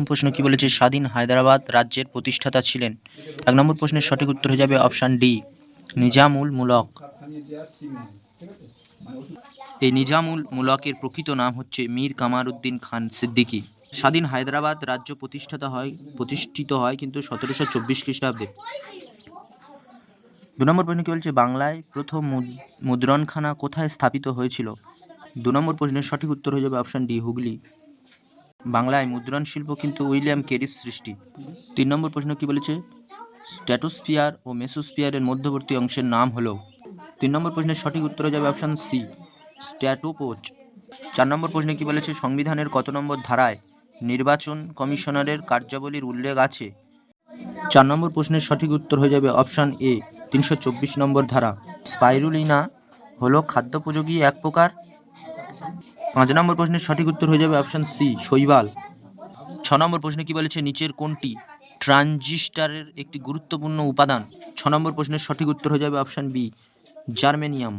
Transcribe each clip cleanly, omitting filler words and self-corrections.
প্রশ্ন কি বলেছে? স্বাধীন হায়দ্রাবাদ রাজ্যের প্রতিষ্ঠাতা ছিলেন। 1 নম্বর প্রশ্নের সঠিক উত্তর হয়ে যাবে অপশান ডি, নিজামুল মুলক। এই নিজামুল মুলকের প্রকৃত নাম হচ্ছে মীর কামার উদ্দিন খান সিদ্দিকী। স্বাধীন হায়দ্রাবাদ রাজ্য প্রতিষ্ঠিত হয় কিন্তু 1724 খ্রিস্টাব্দে। 2 নম্বর প্রশ্ন কি বলছে? বাংলায় প্রথম মুদ্রণখানা কোথায় স্থাপিত হয়েছিল? 2 নম্বর প্রশ্নের সঠিক উত্তর হয়ে যাবে অপশান ডি, হুগলি। বাংলায় মুদ্রণ শিল্প কিন্তু উইলিয়াম কেরির সৃষ্টি। 3 নম্বর প্রশ্ন কি বলেছে? স্ট্র্যাটোস্ফিয়ার ও মেসোস্ফিয়ারের মধ্যবর্তী অংশের নাম হলো। 3 নম্বর প্রশ্নের সঠিক উত্তর হয়ে যাবে অপশান সি, স্ট্র্যাটোপোজ। 4 নম্বর প্রশ্নে কি বলেছে? সংবিধানের কত নম্বর ধারায় নির্বাচন কমিশনারের কার্যাবলীর উল্লেখ আছে? 4 নম্বর প্রশ্নের সঠিক উত্তর হয়ে যাবে অপশান এ, 324 নম্বর ধারা। স্পাইরুলিনা হলো খাদ্যোপযোগী এক প্রকার। 5 নম্বর প্রশ্নের সঠিক উত্তর হয়ে যাবে অপশান সি, শৈবাল। 6 নম্বর প্রশ্নে কি বলেছে? নিচের কোনটি ট্রানজিস্টরের একটি গুরুত্বপূর্ণ উপাদান? 6 নম্বর প্রশ্নের সঠিক উত্তর হয়ে যাবে অপশান বি, জার্মেনিয়াম।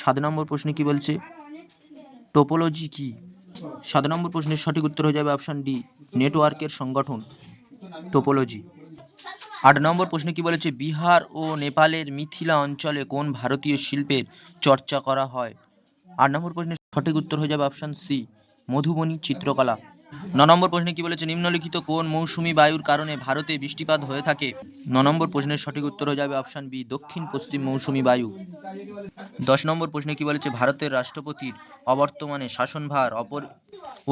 7 নম্বর প্রশ্নে কি বলছে? টোপোলজি কি? 7 নম্বর প্রশ্নের সঠিক উত্তর হয়ে যাবে অপশান ডি, নেটওয়ার্কের সংগঠন, টোপোলজি। 8 নম্বর প্রশ্নে কি বলেছে? বিহার ও নেপালের মিথিলা অঞ্চলে কোন ভারতীয় শিল্পের চর্চা করা হয়? 8 নম্বর প্রশ্নের সঠিক উত্তর হয়ে যাবে অপশান সি, মধুবনী চিত্রকলা। 9 নম্বর প্রশ্নে কি বলেছে? নিম্নলিখিত কোন মৌসুমী বায়ুর কারণে ভারতে বৃষ্টিপাত হয়ে থাকে? 9 নম্বর প্রশ্নের সঠিক উত্তর হয়ে যাবে অপশান বি, দক্ষিণ পশ্চিম মৌসুমী বায়ু। 10 নম্বর প্রশ্নে কি বলেছে? ভারতের রাষ্ট্রপতির অবর্তমানে শাসনভার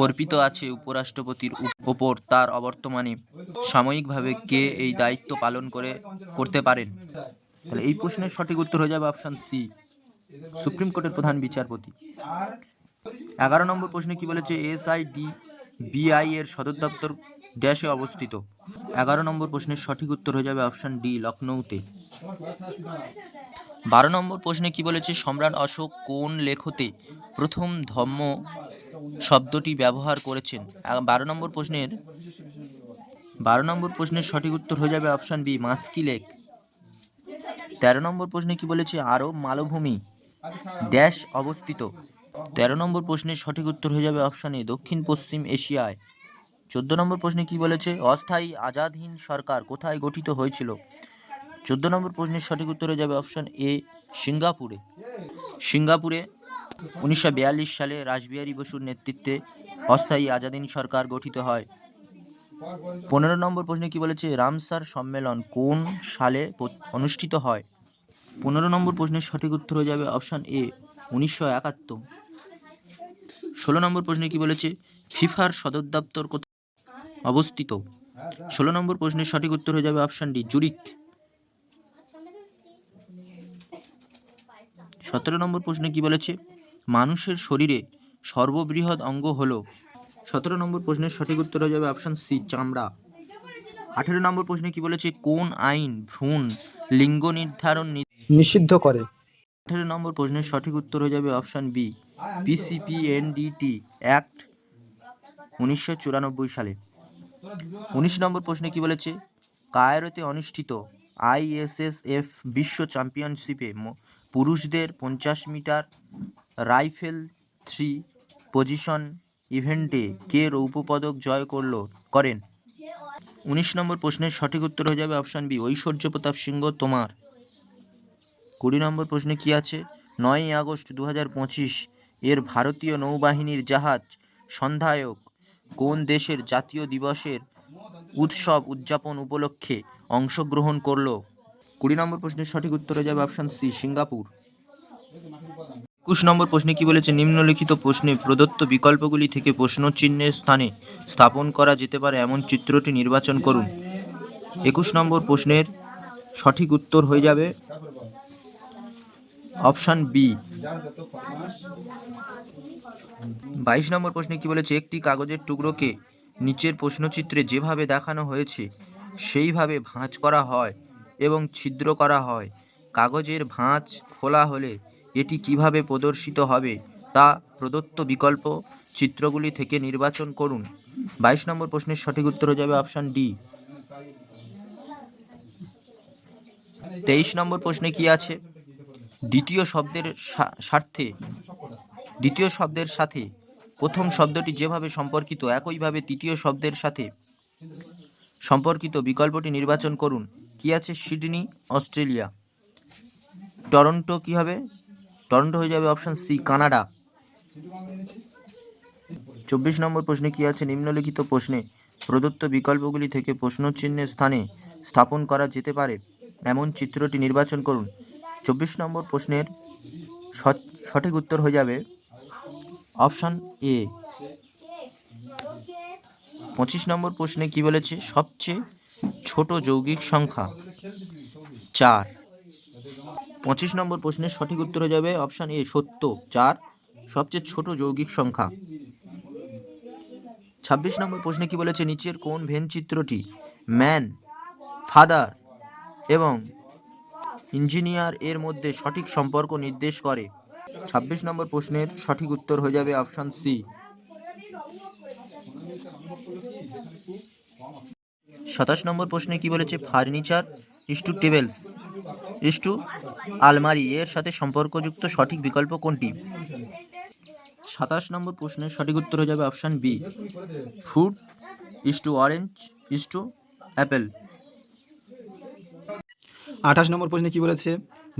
অর্পিত আছে উপরাষ্ট্রপতির ওপর, তার অবর্তমানে সাময়িকভাবে কে এই দায়িত্ব পালন করতে পারেন? তাহলে এই প্রশ্নের সঠিক উত্তর হয়ে যাবে অপশান সি, সুপ্রিম কোর্টের প্রধান বিচারপতি। 11 নম্বর প্রশ্নে কি বলেছে? SIDBI এর সদর দপ্তর ড্যাশে অবস্থিত। 11 নম্বর প্রশ্নের সঠিক উত্তর হয়ে যাবে অপশান ডি, লখনৌতে। 12 নম্বর প্রশ্নে কি বলেছে? সম্রাট অশোক কোন লেখতে প্রথম ধম্ম শব্দটি ব্যবহার করেছেন? 12 নম্বর প্রশ্নের সঠিক উত্তর হয়ে যাবে অপশান বি, মাস্কি লেক। 13 নম্বর প্রশ্নে কি বলেছে? আরব মালভূমি ড্যাশ অবস্থিত। 13 নম্বর প্রশ্নের সঠিক উত্তর হয়ে যাবে অপশান এ, দক্ষিণ পশ্চিম এশিয়ায়। 14 নম্বর প্রশ্নে কি বলেছে? অস্থায়ী আজাদ হিন্দ সরকার কোথায় গঠিত হয়েছিল? 14 নম্বর প্রশ্নের সঠিক উত্তর হয়ে যাবে অপশান এ, সিঙ্গাপুরে। 1942 সালে রাসবিহারী বসুর নেতৃত্বে অস্থায়ী আজাদ হিন্দ সরকার গঠিত হয়। 15 নম্বর প্রশ্নে কি বলেছে? রামসার সম্মেলন কোন সালে অনুষ্ঠিত হয়? 15 নম্বর প্রশ্নের সঠিক উত্তর হয়ে যাবে অপশান এ, 1971। 16 নম্বর প্রশ্নে কি বলেছে? ফিফার সদর দপ্তর কোথায় অবস্থিত? 16 নম্বর প্রশ্নের সঠিক উত্তর হয়ে যাবে অপশান ডি, জুরিক। 17 নম্বর প্রশ্নে কি বলেছে? মানুষের শরীরে সর্ববৃহৎ অঙ্গ হলো? 17 নম্বর প্রশ্নের সঠিক উত্তর হয়ে যাবে অপশান সি, চামড়া। 18 নম্বর প্রশ্নে কি বলেছে? কোন আইন ভ্রূণ লিঙ্গ নির্ধারণ নিষিদ্ধ করে? 18 নম্বর প্রশ্নের সঠিক উত্তর হয়ে যাবে অপশান বি, PCPNDT অ্যাক্ট 1994 সালে। 19 নম্বর প্রশ্নে কি বলেছে? কায়রোতে অনুষ্ঠিত ISSF বিশ্ব চ্যাম্পিয়নশিপে পুরুষদের 50 মিটার রাইফেল 3 পজিশন ইভেন্টে কে রৌপ্য পদক জয় করেন? 19 নম্বর প্রশ্নের সঠিক উত্তর হয়ে যাবে অপশান বি, ঐশ্বর্য প্রতাপ সিংহ তোমার। 20 নম্বর প্রশ্নে কি আছে? 9ই আগস্ট 2025 এর ভারতীয় নৌবাহিনীর জাহাজ সন্ধায়ক কোন দেশের জাতীয় দিবসের উৎসব উদযাপন উপলক্ষে অংশগ্রহণ করল? 20 নম্বর প্রশ্নের সঠিক উত্তর হয়ে যাবে অপশান সি, সিঙ্গাপুর। 21 নম্বর প্রশ্নে কি বলেছে? নিম্নলিখিত প্রশ্নে প্রদত্ত বিকল্পগুলি থেকে প্রশ্নচিহ্নের স্থানে স্থাপন করা যেতে পারে এমন চিত্রটি নির্বাচন করুন। 21 নম্বর প্রশ্নের সঠিক উত্তর হয়ে যাবে অপশান বি। 22 নম্বর প্রশ্নে কি বলেছে? একটি কাগজের টুকরোকে নিচের প্রশ্নচিত্রে যেভাবে দেখানো হয়েছে সেইভাবে ভাঁজ করা হয় এবং ছিদ্র করা হয়। কাগজের ভাঁজ খোলা হলে এটি কিভাবে প্রদর্শিত হবে তা প্রদত্ত বিকল্প চিত্রগুলি থেকে নির্বাচন করুন। 22 নম্বর প্রশ্নের সঠিক উত্তর হয়ে যাবে অপশান ডি। 23 নম্বর প্রশ্নে কি আছে? দ্বিতীয় শব্দের সাথে প্রথম শব্দটি যেভাবে সম্পর্কিত একইভাবে তৃতীয় শব্দের সাথে সম্পর্কিত বিকল্পটি নির্বাচন করুন। কি আছে? Sydney, Australia. টরন্টো কি হবে? টরন্টো হয়ে যাবে অপশন সি, কানাডা। 24 নম্বর প্রশ্নে কি আছে? নিম্নলিখিত প্রশ্নে প্রদত্ত বিকল্পগুলি থেকে প্রশ্নচিহ্নের স্থানে স্থাপন করা যেতে পারে এমন চিত্রটি নির্বাচন করুন। 24 নম্বর প্রশ্নের সঠিক উত্তর হয়ে যাবে অপশন এ। 25 নম্বর প্রশ্নে কি বলেছে? সবচেয়ে ছোট যৌগিক সংখ্যা 4। 25 নম্বর প্রশ্নের সঠিক উত্তর হয়ে যাবে অপশন এ, সত্য। 4 সবচেয়ে ছোট যৌগিক সংখ্যা। 26 নম্বর প্রশ্নে কি বলেছে? নিচের কোন ভেন চিত্রটি ম্যান, ফাদার এবং ইঞ্জিনিয়ার এর মধ্যে সঠিক সম্পর্ক নির্দেশ করে? 26 নম্বর প্রশ্নের সঠিক উত্তর হয়ে যাবে অপশন সি। 27 নম্বর প্রশ্নে কি বলেছে? Furniture is to tables is to আলমারি এর সাথে সম্পর্কযুক্ত সঠিক বিকল্প কোনটি? 27 নম্বর প্রশ্নের সঠিক উত্তর হয়ে যাবে option B, fruit is to orange is to Apple. 28 নম্বর প্রশ্নে কি বলেছে?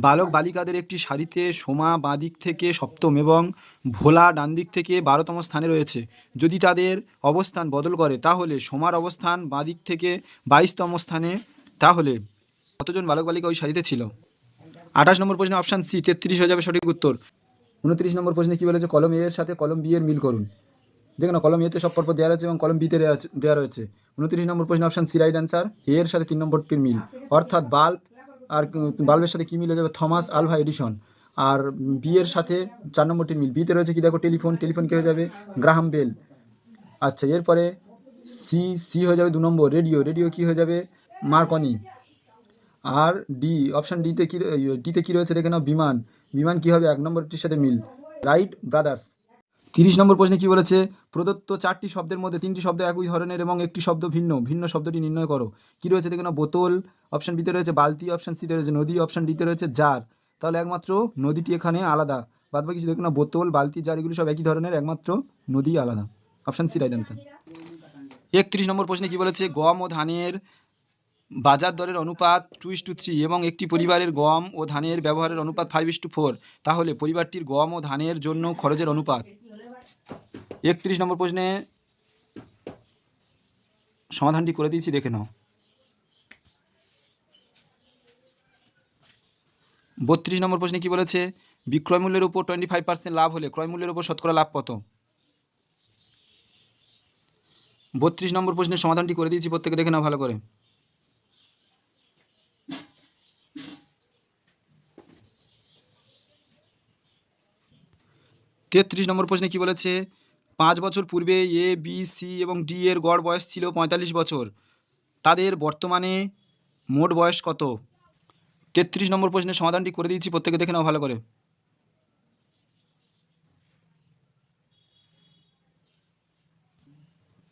বালক বালিকাদের একটি সারিতে সোমা বাঁ দিক থেকে সপ্তম এবং ভোলা ডান দিক থেকে 12তম স্থানে রয়েছে। যদি তাদের অবস্থান বদল করে তাহলে সোমার অবস্থান বাঁ দিক থেকে 22তম স্থানে, তাহলে কতজন বালক বালিকা ওই সারিতে ছিল? 28 নম্বর প্রশ্নে অপশান সি 33 হয়ে যাবে সঠিক উত্তর। 29 নম্বর প্রশ্নে কি বলেছে? কলম এ এর সাথে কলম বি এর মিল করুন। দেখুন না, কলম এতে সব পরপর দেওয়া রয়েছে এবং কলম বিতে দেওয়া রয়েছে। 29 নম্বর প্রশ্নে অপশান সি রাইট অ্যান্সার। এ এর সাথে 3 নম্বরটির মিল, অর্থাৎ বাল্ব, আর বাল্বের সাথে কী মিল হয়ে যাবে? Thomas Alva Edison. আর বি এর সাথে 4 নম্বরটির মিল, বিতে রয়েছে কি দেখো? টেলিফোন, টেলিফোন কী হয়ে যাবে? Graham Bell. আচ্ছা, এরপরে সি হয়ে যাবে 2 নম্বর, রেডিও, রেডিও কী হয়ে যাবে? মার্কনি। আর ডি, অপশান ডিতে কী রয়েছে দেখে নাও? বিমান, বিমান কী হবে? 1 নম্বরটির সাথে মিল, রাইট ব্রাদার্স। 30 নম্বর প্রশ্নে কি বলেছে? প্রদত্ত 4টি শব্দের মধ্যে 3টি শব্দ একই ধরনের এবং একটি শব্দ ভিন্ন, ভিন্ন শব্দটি নির্ণয় করো। কি রয়েছে দেখে নাও? বোতল, অপশান বিতে রয়েছে বালতি, অপশান সিতে রয়েছে নদী, অপশান ডিতে রয়েছে জার। তাহলে একমাত্র নদীটি এখানে আলাদা, বাদবাকি কিছু দেখো না, বোতল, বালতি, জার এগুলি সব একই ধরনের, একমাত্র নদী আলাদা। Option C right answer. 31 নম্বর প্রশ্নে কি বলেছে? গম ও ধানের বাজার দরের অনুপাত 2:3 এবং একটি পরিবারের গম ও ধানের ব্যবহারের অনুপাত 5:4, তাহলে পরিবারটির গম ও ধানের জন্য খরচের অনুপাত? 31 নম্বর প্রশ্নে সমাধানটি করে দিয়েছি, দেখে নাও। 32 নম্বর প্রশ্নে কি বলেছে? বিক্রয় মূল্যের উপর 25% লাভ হলে ক্রয় মূল্যের উপর শতকরা লাভ কত? 32 নম্বর প্রশ্নের সমাধানটি করে দিয়েছি, প্রত্যেকে দেখে নাও ভালো করে। 33 নম্বর প্রশ্নে কি বলেছে? 5 বছর পূর্বে এ, বি, সি এবং ডি এর গড় বয়স ছিল 45 বছর, তাদের বর্তমানে মোট বয়স কত? 33 নম্বর প্রশ্নের সমাধানটি করে দিয়েছি, প্রত্যেকে দেখে নাও ভালো করে।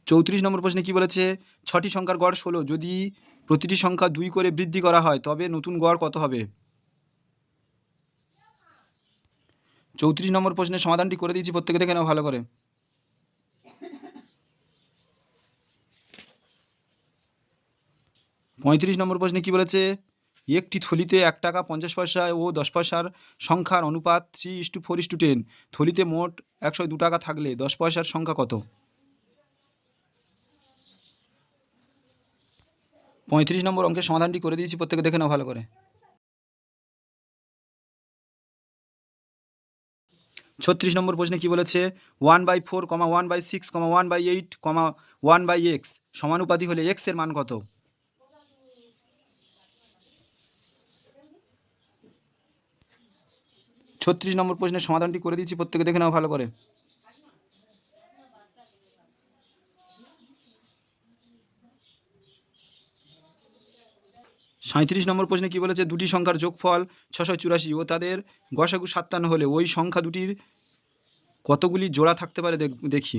34 নম্বর প্রশ্নে কি বলেছে? 6টি সংখ্যার গড় 16, যদি প্রতিটি সংখ্যা 2 করে বৃদ্ধি করা হয় তবে নতুন গড় কত হবে? 34 নম্বর প্রশ্নের সমাধানটি করে দিয়েছি, প্রত্যেকে দেখে নাও ভালো করে। 35 নম্বর প্রশ্নে কি বলেছে? একটি থলিতে 1 টাকা 50 পয়সা ও 10 পয়সার সংখ্যার অনুপাত 3:4:10, থলিতে মোট 102 টাকা থাকলে 10 পয়সার সংখ্যা কত? 35 নম্বর অঙ্কের সমাধানটি করে দিয়েছি, প্রত্যেকে দেখে নাও ভালো করে। 36 নম্বর প্রশ্নে কি বলেছে? 1/4, 1/6, 1/8, 1/x সমানুপাতি হলে x এর মান কত? 36 নম্বর প্রশ্নের সমাধানটি করে দিয়েছি, প্রত্যেকে দেখে নাও ভালো করে। 37 নম্বর প্রশ্নে কি বলেছে? দুটি সংখ্যার যোগফল 684 ও তাদের গসাগু 57 হলে ওই সংখ্যা দুটির কতগুলি জোড়া থাকতে পারে দেখি।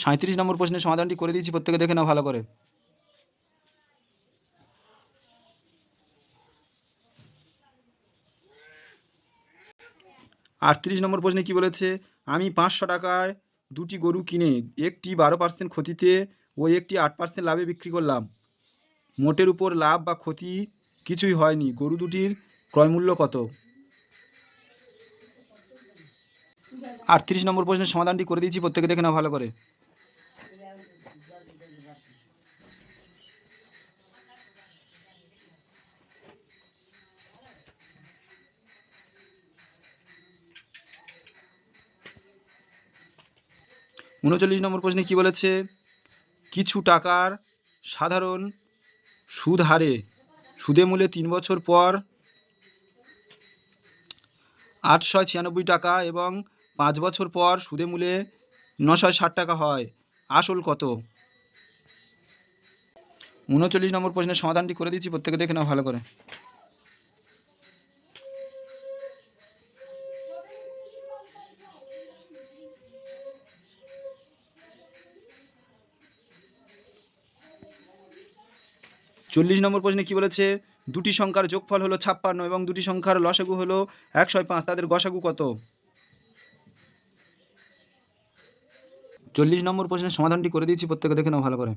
37 নম্বর প্রশ্নের সমাধানটি করে দিয়েছি, প্রত্যেকে দেখে নাও ভালো করে। 38 নম্বর প্রশ্নে কি বলেছে? আমি 500 টাকায় দুটি গরু কিনে একটি 12% ক্ষতিতে ও একটি 8% লাভে বিক্রি করলাম। মোটের উপর লাভ বা ক্ষতি কিছুই হয়নি। গরু দুটির ক্রয়মূল্য কত? 38 নম্বর প্রশ্নের সমাধানটি করে দিয়েছি, প্রত্যেকে দেখে নাও ভালো করে। উনচল্লিশ নম্বর প্রশ্নে কি বলেছে? কিছু টাকার সাধারণ সুদ হারে সুদে মূলে 3 বছর পর 896 টাকা এবং 5 বছর পর সুদে মূলে 960 টাকা হয়। আসল কত? 39 নম্বর প্রশ্নের সমাধানটি করে দিচ্ছি, প্রত্যেকে দেখে নাও ভালো করে। চল্লিশ নম্বর প্রশ্নে কি বলেছে? দুটি সংখ্যার যোগফল হলো 56 এবং দুটি সংখ্যার লসাগু হলো 105, তাদের গসাগু কত? 40 নম্বর প্রশ্নের সমাধানটি করে দিয়েছি, প্রত্যেকে দেখে নাও ভালো করে।